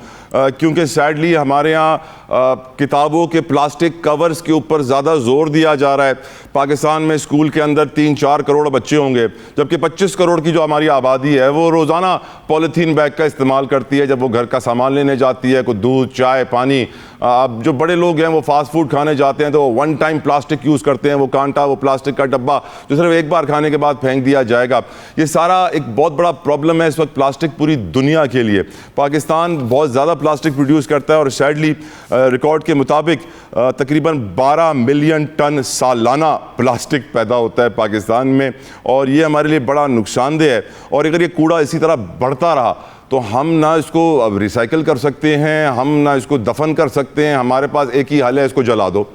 क्योंकि सैडली हमारे यहाँ किताबों के प्लास्टिक कवर्स के ऊपर ज़्यादा जोर दिया जा रहा है। पाकिस्तान में स्कूल के अंदर 3-4 करोड़ बच्चे होंगे, जबकि 25 करोड़ की जो हमारी आबादी है वो रोज़ाना पॉलीथीन बैग का इस्तेमाल करती है जब वो घर का सामान लेने जाती है, कोई दूध चाय पानी। अब जो बड़े लोग हैं वो फास्ट फूड खाने जाते हैं तो वो 1 टाइम प्लास्टिक यूज़ करते हैं, वो कांटा, वो प्लास्टिक का डब्बा जो सिर्फ एक बार खाने के बाद फेंक दिया जाएगा। ये सारा एक बहुत बड़ा प्रॉब्लम है इस वक्त प्लास्टिक पूरी दुनिया के लिए। पाकिस्तान बहुत ज़्यादा प्लास्टिक प्रोड्यूस करता है और सैडली रिकॉर्ड के मुताबिक तकरीबन 12 मिलियन टन सालाना प्लास्टिक पैदा होता है पाकिस्तान में, और ये हमारे लिए बड़ा नुकसानदेह है। और अगर ये कूड़ा इसी तरह बढ़ता रहा तो हम ना इसको अब रिसाइकिल कर सकते हैं, हम ना इसको दफन कर सकते हैं। हमारे पास एक ही हल है, इसको जला दो।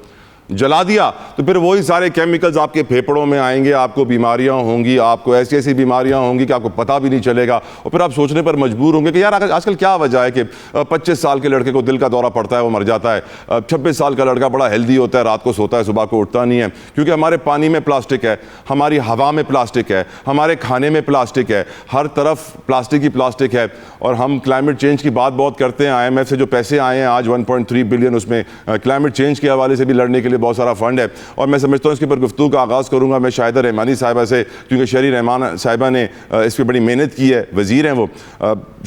जला दिया तो फिर वही सारे केमिकल्स आपके फेफड़ों में आएंगे, आपको बीमारियां होंगी, आपको ऐसी ऐसी बीमारियां होंगी कि आपको पता भी नहीं चलेगा। और फिर आप सोचने पर मजबूर होंगे कि यार आजकल क्या वजह है कि 25 साल के लड़के को दिल का दौरा पड़ता है, वो मर जाता है। 26 साल का लड़का बड़ा हेल्दी होता है, रात को सोता है, सुबह को उठता नहीं है, क्योंकि हमारे पानी में प्लास्टिक है, हमारी हवा में प्लास्टिक है, हमारे खाने में प्लास्टिक है, हर तरफ प्लास्टिक ही प्लास्टिक है। और हम क्लाइमेट चेंज की बात बहुत करते हैं, IMF से जो पैसे आए हैं आज 1.3 बिलियन, उसमें क्लाइमेट चेंज के हवाले से भी लड़ने के लिए बहुत सारा फंड है। और मैं समझता हूँ इसके ऊपर गुफ्तगू का आगाज़ करूँगा मैं शाहिदा रहमानी साहिबा से, क्योंकि शहरी रहमान साहिबा ने इस पर बड़ी मेहनत की है, वज़ीर हैं वो।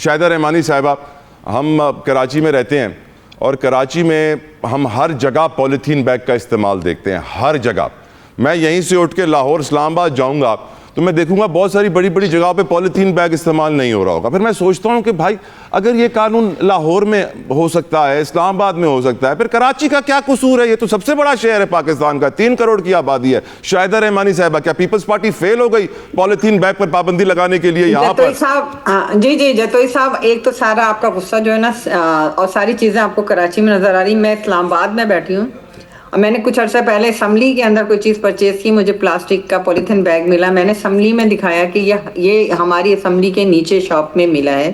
शाहिदा रहमानी साहिबा, हम कराची में रहते हैं और कराची में हम हर जगह पॉलीथीन बैग का इस्तेमाल देखते हैं, हर जगह। मैं यहीं से उठ के लाहौर इस्लामाबाद जाऊँगा तो मैं देखूंगा बहुत सारी बड़ी बड़ी जगह पे पॉलीथीन बैग इस्तेमाल नहीं हो रहा होगा। फिर मैं सोचता हूं कि भाई अगर ये कानून लाहौर में हो सकता है, इस्लामाबाद में हो सकता है, फिर कराची का क्या कसूर है? ये तो सबसे बड़ा शहर है पाकिस्तान का, 3 करोड़ की आबादी है। शाहिदा रहमानी साहिबा, क्या पीपल्स पार्टी फेल हो गई पॉलीथीन बैग पर पाबंदी लगाने के लिए यहाँ पर? साहब जी जतोई साहब, एक तो सारा आपका गुस्सा जो है ना और सारी चीजें आपको कराची में नजर आ रही। मैं इस्लामाबाद में बैठी हूँ और मैंने कुछ अर्सा पहले असम्बली के अंदर कोई चीज़ परचेज की, मुझे प्लास्टिक का पॉलीथीन बैग मिला। मैंने असम्बली में दिखाया कि ये हमारी असम्बली के नीचे शॉप में मिला है।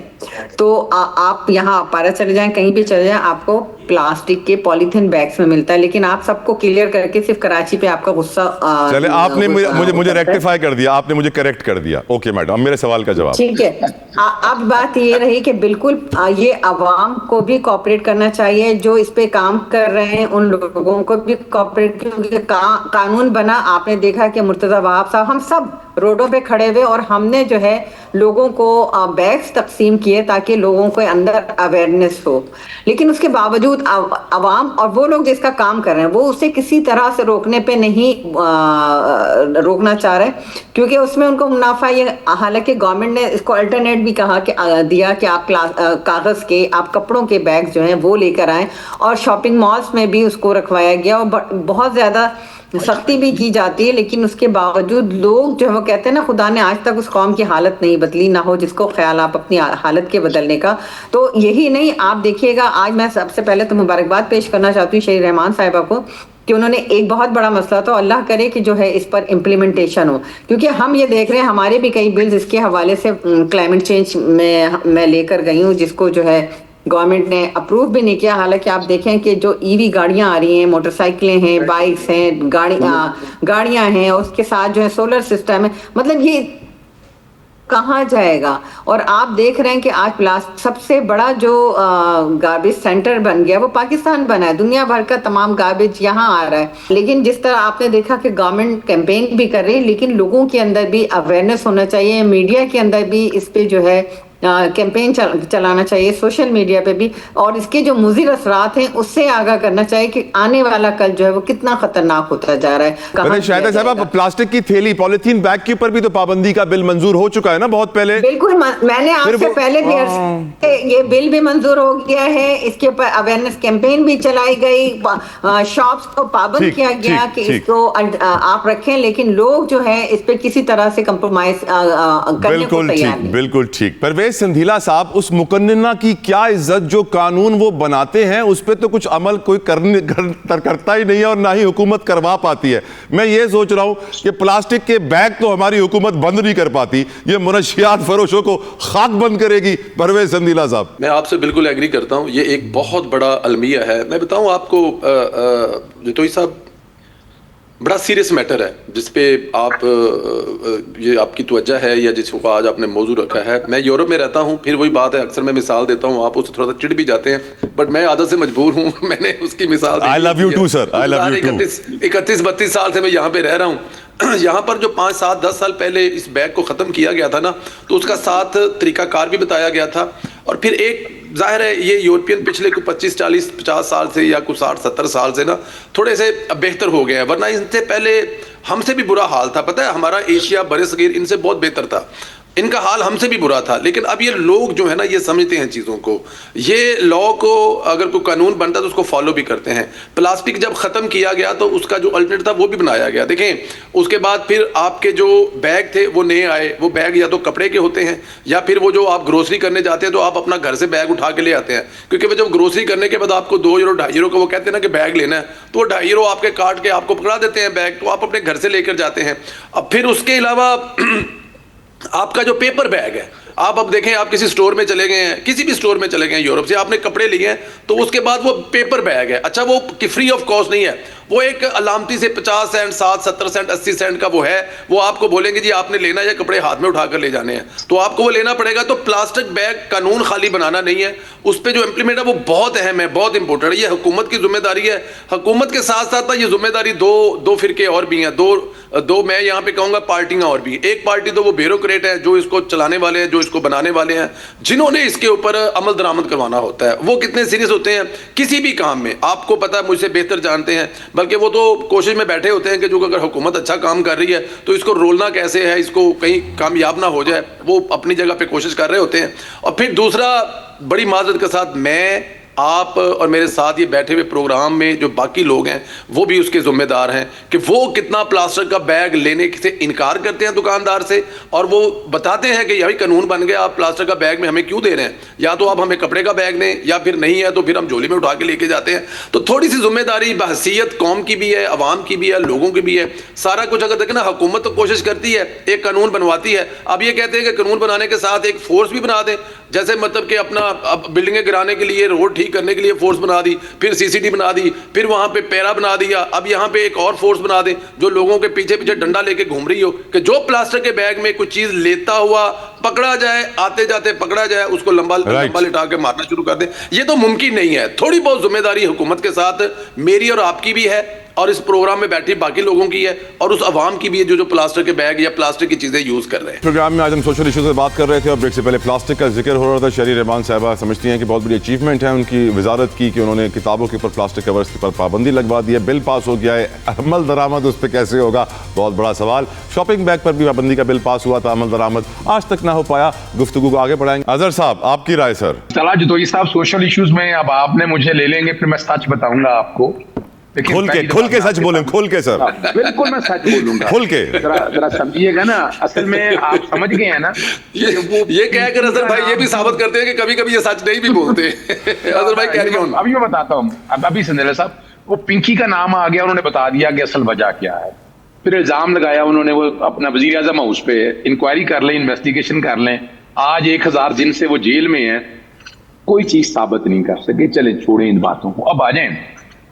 तो आप यहाँ पारा चले जाएं, कहीं भी चले जाएं, आपको प्लास्टिक के पॉलीथीन बैग्स में मिलता है। लेकिन आप सबको क्लियर करके सिर्फ कराची पे आपका गुस्सा चले, आपने मुझे रेक्टिफाई कर दिया, आपने मुझे करेक्ट कर दिया। ओके मैडम, मेरे सवाल का जवाब ठीक है। अब बात ये रही कि बिल्कुल ये अवाम को भी कोऑपरेट करना चाहिए, जो इस पे काम कर रहे हैं उन लोगों को भी कोऑपरेट, क्योंकि कानून बना, आपने देखा कि मुर्तजा वहाब साहब, हम सब रोडों पे खड़े हुए और हमने जो है लोगों को बैग्स तकसीम किए ताकि लोगों को अंदर अवेयरनेस हो। लेकिन उसके बावजूद अवाम और वो लोग जिसका काम कर रहे हैं वो उसे किसी तरह से रोकने पे नहीं रोकना चाह रहे, क्योंकि उसमें उनको मुनाफा ये, हालांकि गवर्नमेंट ने इसको अल्टरनेट भी कहा कि दिया कि आप कागज के, आप कपड़ों के बैग जो हैं वो लेकर आए, और शॉपिंग मॉल्स में भी उसको रखवाया गया और बहुत ज्यादा सख्ती भी की जाती है। लेकिन उसके बावजूद लोग जो है वो कहते हैं ना, खुदा ने आज तक उस कौम की हालत नहीं बदली, ना हो जिसको ख्याल आप अपनी हालत के बदलने का। तो यही नहीं, आप देखिएगा, आज मैं सबसे पहले तो मुबारकबाद पेश करना चाहती हूँ शहरी रहमान साहिबा को कि उन्होंने एक बहुत बड़ा मसला, तो अल्लाह करे कि जो है इस पर इम्प्लीमेंटेशन हो, क्योंकि हम ये देख रहे हैं हमारे भी कई बिल्स इसके हवाले से क्लाइमेट चेंज में मैं लेकर गई हूँ, जिसको जो है गवर्नमेंट ने अप्रूव भी नहीं किया। हालांकि आप देखें कि जो ईवी गाड़ियां आ रही हैं, मोटरसाइकिलें हैं, बाइक्स हैं, गाड़ियां हैं, और उसके साथ जो है सोलर सिस्टम है, मतलब ये कहाँ जाएगा। और आप देख रहे हैं कि आज सबसे बड़ा जो गार्बेज सेंटर बन गया वो पाकिस्तान बना है। दुनिया भर का तमाम गार्बेज यहाँ आ रहा है। लेकिन जिस तरह आपने देखा कि गवर्नमेंट कैंपेन भी कर रही है, लेकिन लोगों के अंदर भी अवेयरनेस होना चाहिए, मीडिया के अंदर भी इस पे जो है कैंपेन चलाना चाहिए, सोशल मीडिया पे भी, और इसके जो मुज़िर असरात हैं उससे आगाह करना चाहिए कि आने वाला कल जो है वो कितना खतरनाक होता जा रहा है। शायद साहब, प्लास्टिक की थैली, पॉलिथीन बैग के ऊपर भी तो पाबंदी का बिल मंजूर हो चुका है ना बहुत पहले। बिल्कुल, मैंने आपसे पहले भी ये बिल भी मंजूर हो गया है, इसके ऊपर अवेयरनेस कैंपेन भी चलाई गई, शॉप्स को पाबंद किया गया कि इसको आप रखें, लेकिन लोग जो है इस पे किसी तरह से कंप्रोमाइज करने को तैयार नहीं। बिल्कुल ठीक। परवेज संधीला साहब, उस मुकन्नना की क्या इज्जत जो कानून वो बनाते हैं उस पर तो कुछ अमल कोई करता ही नहीं है और ना ही हुकूमत करवा पाती है। मैं ये सोच रहा हूं कि प्लास्टिक के बैग तो हमारी हुकूमत बंद नहीं कर पाती, ये मुनशियात फरोशों को खाक बंद करेगी। परवेज संधीला साहब, मैं आपसे बिल्कुल एग्री करता हूं, ये एक बहुत बड़ा अलमिया है। मैं बताऊं आपको जतोई साहब, बड़ा सीरियस मैटर है जिसपे आप ये आपकी तवज्जो है या जिसको आज आपने मौजू रखा है। मैं यूरोप में रहता हूँ, फिर वही बात है, अक्सर मैं मिसाल देता हूँ, आप उससे थोड़ा सा चिढ़ भी जाते हैं, बट मैं आदत से मजबूर हूँ। मैंने उसकी मिसाल I love you too sir, I love you too. 31-32 साल से मैं यहाँ पे रह रहा हूँ। यहाँ पर जो 5, 7, 10 साल पहले इस बैग को ख़त्म किया गया था ना, तो उसका साथ तरीकाकार भी बताया गया था। और फिर एक जाहिर है ये यूरोपियन पिछले कुछ 25, 40, 50 साल से या कुछ 60, 70 साल से ना थोड़े से बेहतर हो गए हैं, वरना इनसे पहले हमसे भी बुरा हाल था। पता है, हमारा एशिया बड़े सगीर इनसे बहुत बेहतर था, इनका हाल हमसे भी बुरा था। लेकिन अब ये लोग जो है ना, ये समझते हैं चीज़ों को, ये लॉ को अगर कोई कानून बनता है तो उसको फॉलो भी करते हैं। प्लास्टिक जब ख़त्म किया गया तो उसका जो अल्टरनेट था वो भी बनाया गया। देखें, उसके बाद फिर आपके जो बैग थे वो नए आए। वो बैग या तो कपड़े के होते हैं या फिर वो जो आप ग्रोसरी करने जाते हैं तो आप अपना घर से बैग उठा के ले आते हैं, क्योंकि वो जब ग्रोसरी करने के बाद आपको 2 यूरो 2.5 यूरो का वो कहते हैं ना कि बैग लेना है, तो वो 2.5 यूरो आपके काट के आपको पकड़ा देते हैं बैग, तो आप अपने घर से लेकर जाते हैं। अब फिर उसके अलावा आपका जो पेपर बैग है, आप अब देखें, आप किसी स्टोर में चले गए हैं, किसी भी स्टोर में चले गए हैं यूरोप से, आपने कपड़े लिए हैं, तो उसके बाद वो पेपर बैग है। अच्छा, वो फ्री ऑफ कॉस्ट नहीं है, वो एक अलामती से 50 सेंट, 60, 70 सेंट, 80 सेंट का वो है। वो आपको बोलेंगे जी आपने लेना है, कपड़े हाथ में उठाकर ले जाने हैं, तो आपको वो लेना पड़ेगा। तो प्लास्टिक बैग कानून खाली बनाना नहीं है, उस पर जो इम्प्लीमेंट है वो बहुत अहम है, बहुत इंपॉर्टेंट है। ये हुकूमत की जिम्मेदारी है। हुकूमत के साथ साथ ये जिम्मेदारी दो फिरके और भी हैं, दो मैं यहाँ पे कहूँगा पार्टियाँ और भी। एक पार्टी तो वो ब्यूरोक्रेट है जो इसको चलाने वाले हैं, जो इसको बनाने वाले हैं, जिन्होंने इसके ऊपर अमल दरामद करवाना होता है। वो कितने सीरियस होते हैं किसी भी काम में, आपको पता है, मुझसे बेहतर जानते हैं, बल्कि वो तो कोशिश में बैठे होते हैं कि जो अगर हुकूमत अच्छा काम कर रही है तो इसको रोलना कैसे है, इसको कहीं कामयाब ना हो जाए, वो अपनी जगह पे कोशिश कर रहे होते हैं। और फिर दूसरा, बड़ी माजरत के साथ, मैं, आप और मेरे साथ ये बैठे हुए प्रोग्राम में जो बाकी लोग हैं वो भी उसके जिम्मेदार हैं कि वो कितना प्लास्टिक का बैग लेने से इनकार करते हैं दुकानदार से, और वो बताते हैं कि यार कानून बन गया, आप प्लास्टिक का बैग में हमें क्यों दे रहे हैं, या तो आप हमें कपड़े का बैग दें, या फिर नहीं है तो फिर हम झोली में उठा के लेके जाते हैं। तो थोड़ी सी जिम्मेदारी बहसीयत कौम की भी है, अवाम की भी है, लोगों की भी है। सारा कुछ अगर देखें ना, हुकूमत तो कोशिश करती है, एक कानून बनवाती है। अब ये कहते हैं कि कानून बनाने के साथ एक फोर्स भी बना दें, जैसे मतलब कि अपना अब बिल्डिंगें गिराने के लिए, रोड ठीक करने के लिए फोर्स बना दी, फिर सीसीटी बना दी, फिर वहां पे पैरा बना दिया, अब यहाँ पे एक और फोर्स बना दें जो लोगों के पीछे पीछे डंडा लेके घूम रही हो, कि जो प्लास्टिक के बैग में कुछ चीज लेता हुआ पकड़ा जाए, आते जाते पकड़ा जाए, उसको लंबा लिटा के मारना शुरू कर दे। ये तो मुमकिन नहीं है। थोड़ी बहुत जिम्मेदारी हुकूमत के साथ मेरी और आपकी भी है, और इस प्रोग्राम में बैठी बाकी लोगों की है, और उस अवाम की भी है जो प्लास्टिक के बैग या प्लास्टिक की चीजें यूज कर रहे हैं। प्रोग्राम में आज हम सोशल इश्यूज पर बात कर रहे थे और ब्रेक से पहले प्लास्टिक का जिक्र हो रहा था। शहरी रहमान साहबा समझती हैं कि बहुत बड़ी अचीवमेंट है उनकी वजारत की कि उन्होंने किताबों के ऊपर प्लास्टिक कवर्स के ऊपर पाबंदी लगवा दी है, बिल पास हो गया है। अमल दरामद उस पर कैसे होगा, बहुत बड़ा सवाल। शॉपिंग बैग पर भी पाबंदी का बिल पास हुआ था, अमल दरामद आज तक ना हो पाया। गुफ्तगू को आगे बढ़ाएंगे। अजहर साहब, आपकी राय सर। तलाज जतोई साहब, सोशल इश्यूज में अब आपने मुझे ले लेंगे, फिर मैं सच बताऊंगा आपको। खुल के सच बोलें, खुल के सर। बिल्कुल मैं सच बोलूंगा, खुल के जरा समझिएगा ना। असल में आप समझ गए हैं ना, ये कहकर अजहर भाई ये भी साबित करते हैं कि कभी कभी ये सच नहीं भी बोलते। अजहर भाई कैरी ऑन। अभी मैं बताता हूँ। अभी संदेला साहब, वो पिंकी का नाम आ गया, उन्होंने बता दिया कि असल वजह क्या है। फिर इल्जाम लगाया उन्होंने, वो अपना वजीर आजम हाउस पे इंक्वायरी कर लें, इन्वेस्टिगेशन कर लें। आज 1000 दिन से वो जेल में है, कोई चीज साबित नहीं कर सके। चले छोड़ें इन बातों को, अब आ जाएं।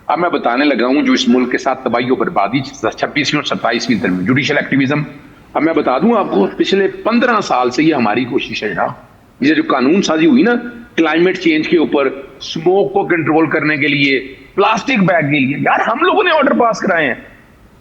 अब मैं बताने लगा हूं जो इस मुल्क के साथ तबाही और बर्बादी 26वीं और 27वीं सदी में जुडिशियल एक्टिविज्म। अब मैं बता दूं आपको, पिछले 15 साल से ये हमारी कोशिश है जनाब, ये जो कानून साजी हुई ना क्लाइमेट चेंज के ऊपर, स्मोक को कंट्रोल करने के लिए, प्लास्टिक बैग के लिए, यार हम लोगों ने ऑर्डर पास कराए हैं।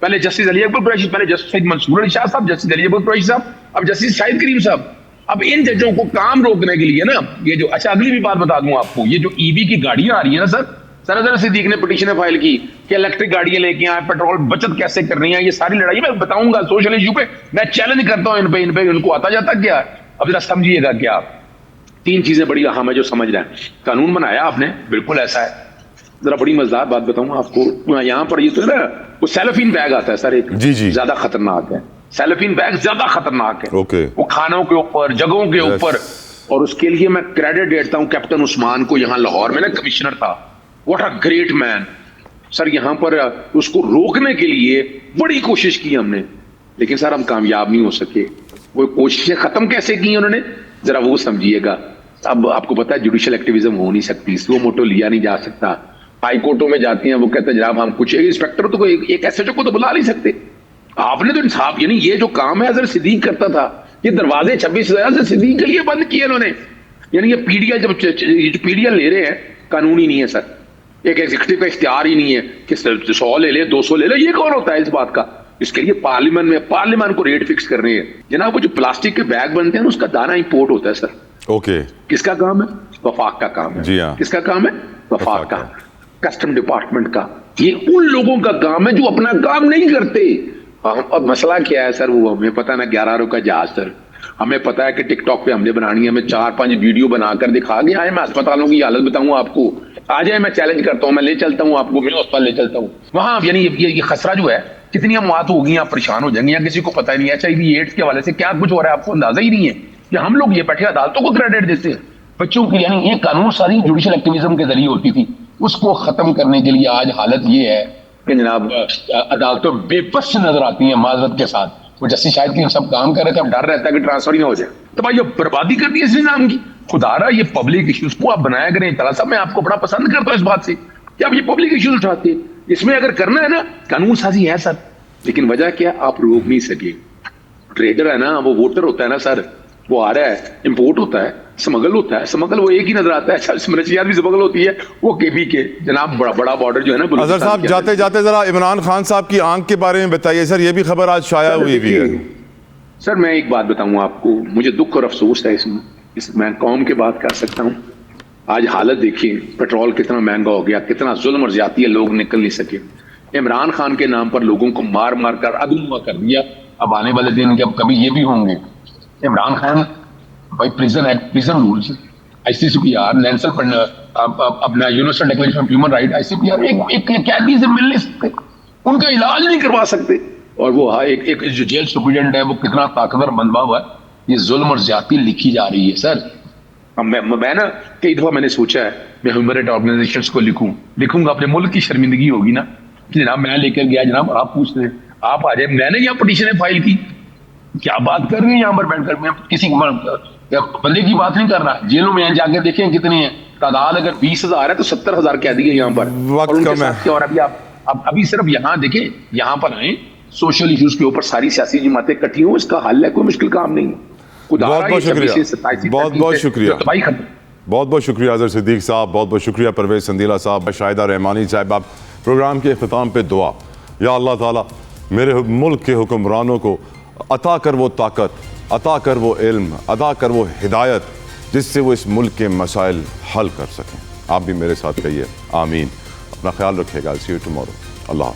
पहले जस्टिस अली अकबर कुरैशी, पहले जस्टिस मंसूर अली शाह साहब, जस्टिस अली अकबर कुरैशी साहब, अब जस्टिस शाहिद करीम साहब। अब इन जजों को काम रोकने के लिए ना ये जो, अच्छा अगली भी बात बता दूं आपको, ये जो ईवी की गाड़ियां आ रही है ना सर, सर सिद्दीक ने पिटीशन फाइल की कि इलेक्ट्रिक गाड़ियां लेके आए, पेट्रोल बचत कैसे करनी है, ये सारी लड़ाई मैं बताऊंगा सोशल इशू पे। मैं चैलेंज करता हूं इन पे उनको आता जाता क्या। अब जरा समझिएगा क्या, 3 चीजें बड़ी अहम है जो समझ रहे हैं। कानून बनाया आपने, बिल्कुल ऐसा है। जरा बड़ी मजेदार बात बताऊं आपको, यहाँ पर ये तो ना वो सेलोफिन बैग आता है सर, एक जी ज्यादा खतरनाक है। सेलोफिन बैग ज्यादा खतरनाक है। ओके। वो खानों के ऊपर, जगहों के ऊपर, और उसके लिए मैं क्रेडिट देता हूं कैप्टन उस्मान को, यहाँ लाहौर में ना कमिश्नर था। What a great man sir. यहाँ पर उसको रोकने के लिए बड़ी कोशिश की हमने, लेकिन सर हम कामयाब नहीं हो सके। वो कोशिशें खत्म कैसे की उन्होंने, जरा वो समझिएगा। अब आपको पता है जुडिशियल एक्टिविज्म हो नहीं सकती, वो मोटो लिया नहीं जा सकता। हाई कोर्टों में जाती हैं, वो कहते हैं जनाब हम कुछ, इंस्पेक्टर तो एक एसएचओ को तो बुला नहीं सकते। आपने तो इंसाफ, यानी ये जो काम है अजहर सिद्दीक करता था, ये दरवाजे 26 अजहर सिद्दीक के लिए बंद किए इन्होंने। यानी ये पीडीएल जब पीडीएल ले रहे हैं, कानून ही नहीं है सर, एक एग्जीक्यूटिव का इख्तियार ही नहीं है कि 100 ले ले 200 ले ले। ये कौन होता है इस बात का, इसके लिए पार्लियामेंट को रेट फिक्स करने हैं जनाब। वो जो प्लास्टिक के बैग बनते हैं उसका दाना इंपोर्ट होता है सर। ओके। किसका काम है, वफाक का काम है। जी हाँ। किसका काम है, वफाक का, कस्टम डिपार्टमेंट का। ये उन लोगों का काम है जो अपना काम नहीं करते। अब मसला क्या है सर, वो हमें पता ना 11 रुपए का जहाज सर, हमें पता है कि टिकटॉक पे हमने बनानी है, हमें 4-5 वीडियो बनाकर दिखा के आए, मैं अस्पतालों की हालत बताऊं आपको। आ जाए, मैं चैलेंज करता हूं, मैं ले चलता हूं आपको, मैं अस्पताल ले चलता हूं वहां। यानी ये खसरा जो है, कितनी मौत होगी, आप परेशान हो जाएंगे, या किसी को पता ही नहीं है। HIV एड्स के हवाले से क्या कुछ हो रहा है आपको अंदाजा ही नहीं है कि हम लोग ये बैठे अदालतों को क्रेडिट देते हैं बच्चों की। यानी ये कानून सारी जुडिशियल एक्टिविज्म के जरिए होती थी, उसको खत्म करने के लिए आज हालत ये है कि जनाब अदालतों बेबस नजर आती है माजरत के साथ। वो जस्टिस शाहिद की सब काम कर रहे थे, अब डर रहता है कि ट्रांसफर ही ना हो जाए। तो भाई ये बर्बादी कर दी इस निजाम की। खुदारा ये पब्लिक इश्यूज को आप बनाया करें। तला साहब मैं आपको बड़ा पसंद करता हूं इस बात से कि आप ये पब्लिक इश्यूज उठाते हैं। इसमें अगर करना है ना, कानून साजी है सर, लेकिन वजह क्या, आप रोक नहीं सके। ट्रेडर है ना, वो वोटर होता है ना सर, वो आ रहा है, इंपोर्ट होता है, स्मगल होता है, स्मगल वो एक ही नजर आता है। अच्छा मनशियात भी स्मगल होती है, वो केबी के जनाब बड़ा बॉर्डर जो है ना। अजहर साहब जाते जाते जरा इमरान खान साहब की आंख के बारे में बताइए सर, ये भी खबर आज शाया हुई भी है। सर मैं एक बात बताऊं आपको, मुझे दुख और अफसोस है इसमें, मैं कौम की बात कर सकता हूं। आज हालत देखिए, पेट्रोल कितना महंगा हो गया, कितना जुल्म और ज्यादती है, लोग निकल नहीं सके। इमरान खान के नाम पर लोगों को मार मार कर अदमुआ कर दिया। अब आने वाले दिन जब कभी ये भी होंगे, इमरान खान भाई prison act, prison rules, ICCPR, national अपना universal declaration of human right, ICCPR, एक कैदी से मिल नहीं सकते, उनका इलाज नहीं करवा सकते। और वो एक जो जेल सुप्रिटेंडेंट है वो कितना ताकतवर बंदा हुआ है। ये जुल्म और ज्यादती लिखी जा रही है सर। मैं ना कई दफा मैंने सोचा है मैं ह्यूमन राइट ऑर्गेनाइजेशंस को लिखूंगा, अपने मुल्क की शर्मिंदगी होगी ना। जनाब मैं लेकर गया, जनाब आप पूछते हैं, आप आ जाए, मैंने यहाँ पिटीशन फाइल की, क्या बात कर रही है यहाँ पर बैठकर। मैं किसी बंदे की बात नहीं कर रहा, जेलों में जाकर देखें कितनी है तादाद। अगर 20,000 है तो 70,000 कैदी है यहाँ पर। और उनके साथ क्या हो रहा है, अभी आप अभी सिर्फ यहाँ देखें, यहाँ पर आए, सोशल इश्यूज के ऊपर सारी सियासी जमातें इकट्ठी हो, इसका हल है, कोई मुश्किल काम नहीं। बहुत बहुत शुक्रिया, बहुत शुक्रिया, बहुत बहुत शुक्रिया अजहर सिद्दीक साहब, बहुत बहुत शुक्रिया परवेज संदीला साहब, शाहिदा रहमानी साहब। आप प्रोग्राम के अख्ताम पे दुआ, या अल्लाह ताला मेरे मुल्क के हुक्मरानों को अता कर वो ताकत, अता कर वो इल्म, अता कर वो हिदायत जिससे वो इस मुल्क के मसाइल हल कर सकें। आप भी मेरे साथ कहिए आमीन। अपना ख्याल रखिएगा। सी यू टुमारो। अल्लाह।